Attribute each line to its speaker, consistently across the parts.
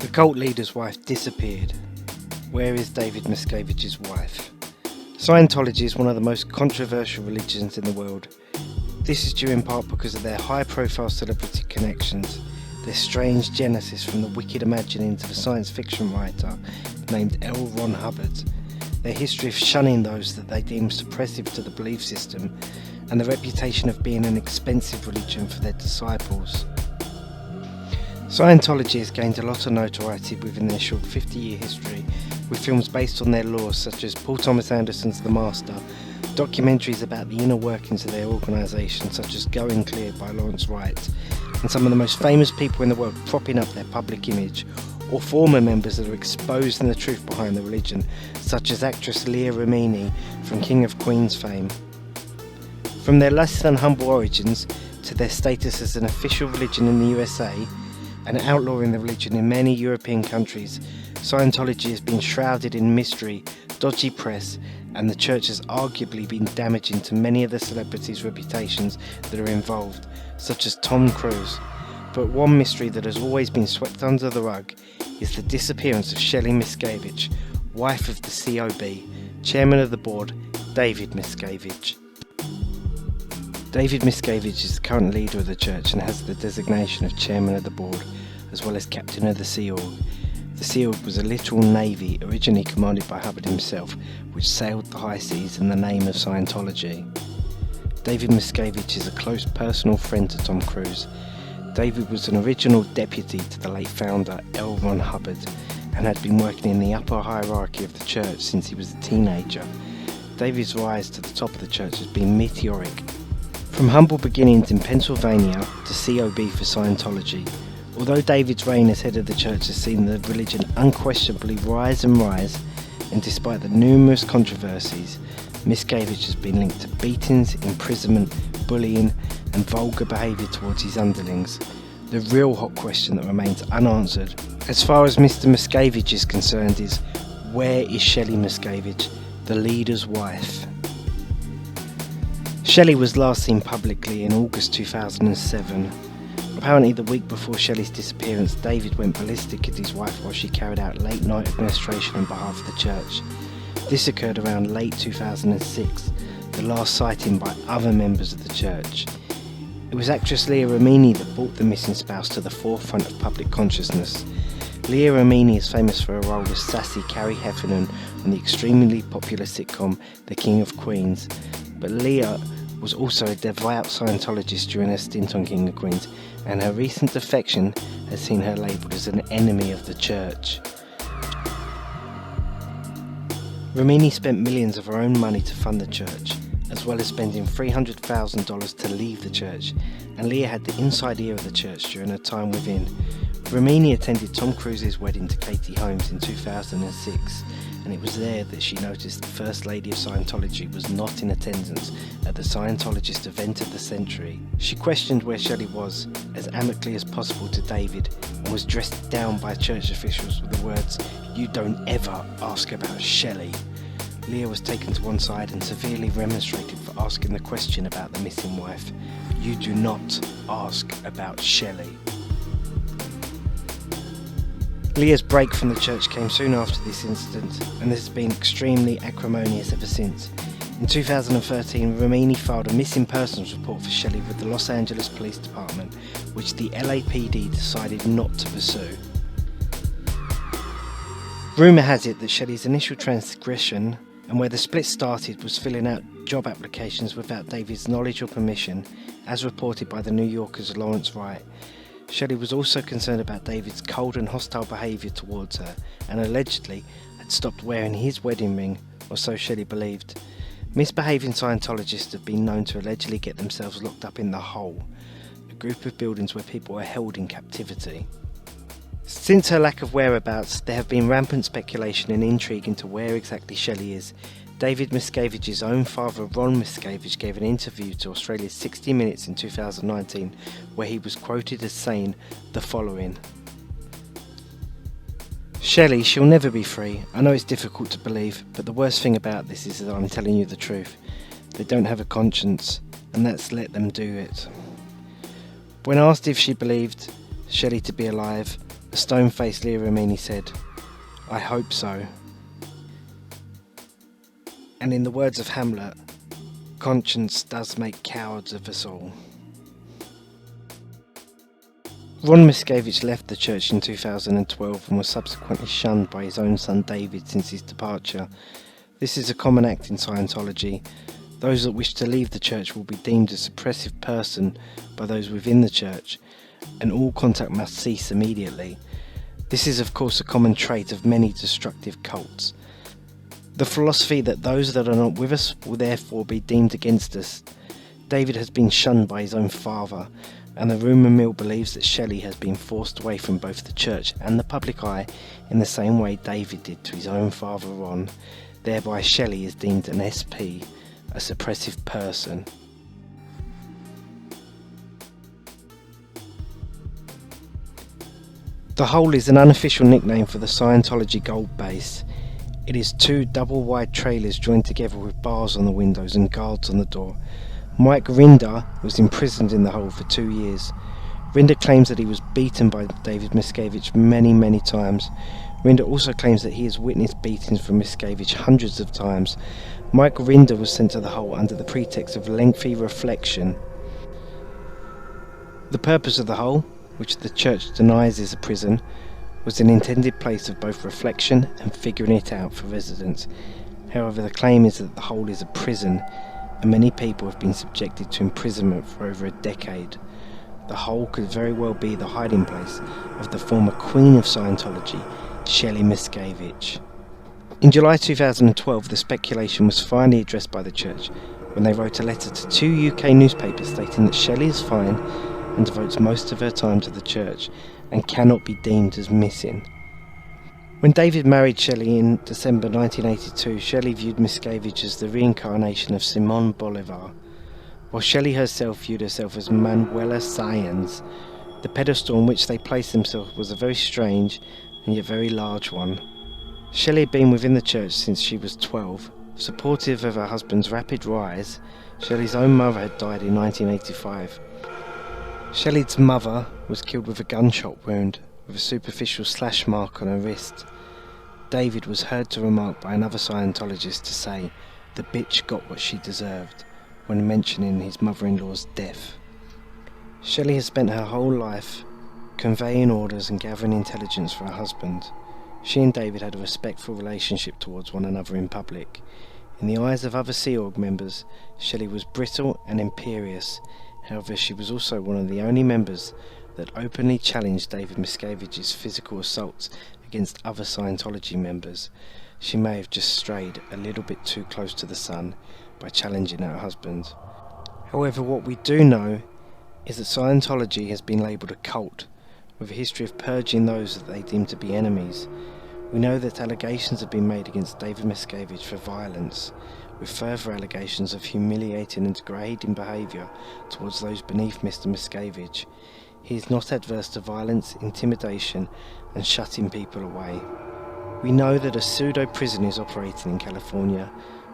Speaker 1: The cult leader's wife disappeared. Where is David Miscavige's wife? Scientology is one of the most controversial religions in the world. This is due in part because of their high-profile celebrity connections, their strange genesis from the wicked imaginings of a science fiction writer named L. Ron Hubbard, their history of shunning those that they deem suppressive to the belief system, and the reputation of being an expensive religion for their disciples. Scientology has gained a lot of notoriety within their short 50-year history, with films based on their laws such as Paul Thomas Anderson's The Master, documentaries about the inner workings of their organisation such as Going Clear by Lawrence Wright, and some of the most famous people in the world propping up their public image, or former members that are exposing the truth behind the religion, such as actress Leah Remini from King of Queens fame. From their less than humble origins to their status as an official religion in the USA, and outlawing the religion in many European countries, Scientology has been shrouded in mystery, dodgy press, and the church has arguably been damaging to many of the celebrities' reputations that are involved, such as Tom Cruise. But one mystery that has always been swept under the rug is the disappearance of Shelly Miscavige, wife of the COB, chairman of the board, David Miscavige. David Miscavige is the current leader of the church and has the designation of chairman of the board, as well as captain of the Sea Org. The Sea Org was a literal navy originally commanded by Hubbard himself, which sailed the high seas in the name of Scientology. David Miscavige is a close personal friend to Tom Cruise. David was an original deputy to the late founder L. Ron Hubbard and had been working in the upper hierarchy of the church since he was a teenager. David's rise to the top of the church has been meteoric. From humble beginnings in Pennsylvania to COB for Scientology, although David's reign as head of the church has seen the religion unquestionably rise, and despite the numerous controversies, Miscavige has been linked to beatings, imprisonment, bullying, and vulgar behaviour towards his underlings. The real hot question that remains unanswered, as far as Mr. Miscavige is concerned, is where is Shelly Miscavige, the leader's wife? Shelly was last seen publicly in August 2007. Apparently the week before Shelly's disappearance, David went ballistic at his wife while she carried out late-night administration on behalf of the church. This occurred around late 2006, the last sighting by other members of the church. It was actress Leah Remini that brought the missing spouse to the forefront of public consciousness. Leah Remini is famous for her role as sassy Carrie Heffernan on the extremely popular sitcom The King of Queens, but Leah was also a devout Scientologist during her stint on King of Queens, and her recent defection has seen her labelled as an enemy of the church. Remini spent millions of her own money to fund the church, as well as spending $300,000 to leave the church, and Leah had the inside ear of the church during her time within. Remini attended Tom Cruise's wedding to Katie Holmes in 2006, and it was there that she noticed the First Lady of Scientology was not in attendance at the Scientologist event of the century. She questioned where Shelly was, as amicably as possible to David, and was dressed down by church officials with the words, "You don't ever ask about Shelly." Leah was taken to one side and severely remonstrated for asking the question about the missing wife. "You do not ask about Shelly." Leah's break from the church came soon after this incident, and has been extremely acrimonious ever since. In 2013, Remini filed a missing persons report for Shelly with the Los Angeles Police Department, which the LAPD decided not to pursue. Rumour has it that Shelly's initial transgression, and where the split started, was filling out job applications without David's knowledge or permission, as reported by the New Yorker's Lawrence Wright. Shelly was also concerned about David's cold and hostile behaviour towards her, and allegedly had stopped wearing his wedding ring, or so Shelly believed. Misbehaving Scientologists have been known to allegedly get themselves locked up in the Hole, a group of buildings where people are held in captivity. Since her lack of whereabouts, there have been rampant speculation and intrigue into where exactly Shelly is. David Miscavige's own father, Ron Miscavige, gave an interview to Australia's 60 Minutes in 2019 where he was quoted as saying the following: "Shelly, she'll never be free. I know it's difficult to believe, but the worst thing about this is that I'm telling you the truth. They don't have a conscience, and that's let them do it." When asked if she believed Shelly to be alive, a The stone-faced Leah Remini said, "I hope so." And in the words of Hamlet, conscience does make cowards of us all. Ron Miscavige left the church in 2012 and was subsequently shunned by his own son David since his departure. This is a common act in Scientology. Those that wish to leave the church will be deemed a suppressive person by those within the church, and all contact must cease immediately. This is of course a common trait of many destructive cults. The philosophy that those that are not with us will therefore be deemed against us. David has been shunned by his own father, and the rumour mill believes that Shelly has been forced away from both the church and the public eye in the same way David did to his own father Ron. Thereby Shelly is deemed an SP, a suppressive person. The hole is an unofficial nickname for the Scientology gold base. It is 2 double-wide trailers joined together with bars on the windows and guards on the door. Mike Rinder was imprisoned in the hole for 2 years. Rinder claims that he was beaten by David Miscavige many times. Rinder also claims that he has witnessed beatings from Miscavige hundreds of times. Mike Rinder was sent to the hole under the pretext of lengthy reflection. The purpose of the hole, which the church denies is a prison, was an intended place of both reflection and figuring it out for residents. However, the claim is that the hole is a prison, and many people have been subjected to imprisonment for over a decade. The hole could very well be the hiding place of the former Queen of Scientology, Shelly Miscavige. In July 2012, the speculation was finally addressed by the church when they wrote a letter to 2 UK newspapers stating that Shelly is fine and devotes most of her time to the church and cannot be deemed as missing. When David married Shelly in December 1982, Shelly viewed Miscavige as the reincarnation of Simon Bolivar, while Shelly herself viewed herself as Manuela Sáenz. The pedestal on which they placed themselves was a very strange and yet very large one. Shelly had been within the church since she was 12. Supportive of her husband's rapid rise, Shelly's own mother had died in 1985. Shelly's mother was killed with a gunshot wound, with a superficial slash mark on her wrist. David was heard to remark by another Scientologist to say, "The bitch got what she deserved," when mentioning his mother-in-law's death. Shelly has spent her whole life conveying orders and gathering intelligence for her husband. She and David had a respectful relationship towards one another in public. In the eyes of other Sea Org members, Shelly was brittle and imperious. However, she was also one of the only members that openly challenged David Miscavige's physical assaults against other Scientology members. She may have just strayed a little bit too close to the sun by challenging her husband. However, what we do know is that Scientology has been labelled a cult, with a history of purging those that they deem to be enemies. We know that allegations have been made against David Miscavige for violence, with further allegations of humiliating and degrading behaviour towards those beneath Mr. Miscavige. He is not adverse to violence, intimidation and shutting people away. We know that a pseudo-prison is operating in California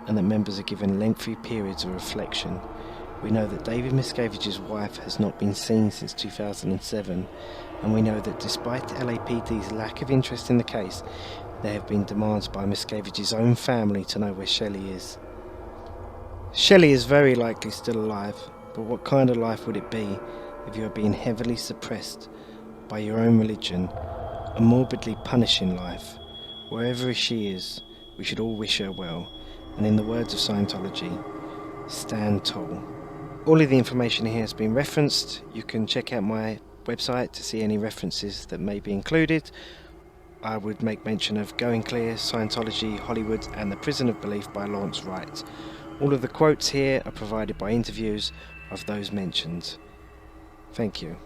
Speaker 1: and that members are given lengthy periods of reflection. We know that David Miscavige's wife has not been seen since 2007, and we know that despite the LAPD's lack of interest in the case, there have been demands by Miscavige's own family to know where Shelly is. Shelly is very likely still alive, but what kind of life would it be if you are being heavily suppressed by your own religion, a morbidly punishing life? Wherever she is, we should all wish her well, and in the words of Scientology, stand tall. All of the information here has been referenced. You can check out my website to see any references that may be included. I would make mention of Going Clear, Scientology, Hollywood and The Prison of Belief by Lawrence Wright. All of the quotes here are provided by interviews of those mentioned. Thank you.